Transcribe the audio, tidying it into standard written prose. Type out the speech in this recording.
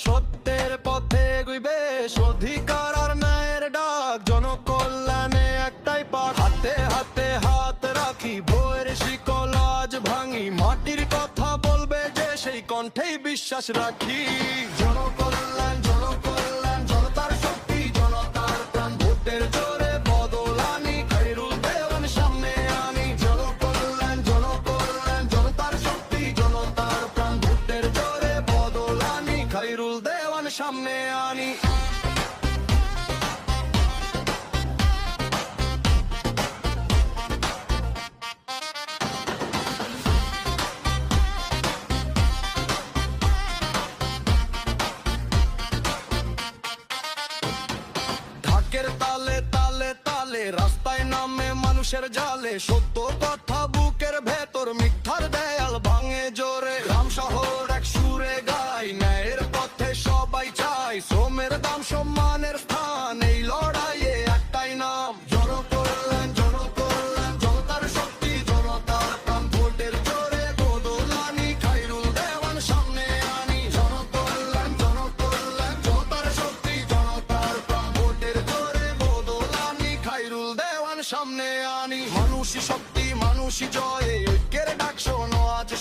সত্যের পথে গুইবে, অধিকার আর ন্যায়ের ডাক, জনকল্যাণে একটাই পাঠ। হাতে হাতে হাত রাখি, বইয়ের শিকল আজ ভাঙি, মাটির কথা বলবে যে সেই কণ্ঠেই বিশ্বাস রাখি। জনকল্যাণ জনকল্যাণ, জনতার শক্তি জনতার প্রাণ, ভোটের জোরে বদল আনি, খায়রুল দেওয়ান সামনে আনি। জনকল্যাণ জনকল্যাণ, জনতার শক্তি জনতার প্রাণ, ভোটের জোরে বদল আনি, খায়রুল দেওয়ান সামনে আনি। ঢাকের তালে তালে তালে, রাস্তায় নামে মানুষের জালে, সত্য কথা বুকের ভেতর, মিথ্যার দেয়াল ভাঙে জোরে। গ্রাম শহর এক সুরে গাই, ন্যায়ের পথে সবাই চাই, শ্রমের দাম সম্মানের স্থান, এই লড়াইয়ে একটাই নাম। জনকল্যাণ জনকল্যাণ, জনতার শক্তি জনতার প্রাণ, ভোটের জোরে বদল আনি, খায়রুল দেওয়ান সামনে আনি। জনকল্যাণ জনকল্যাণ, জনতার শক্তি জনতার প্রাণ, ভোটের জোরে বদল আনি, খায়রুল দেওয়ান সামনে আনি। মানুষই শক্তি মানুষই জয়, ঐক্যের ডাক শোনো আজ।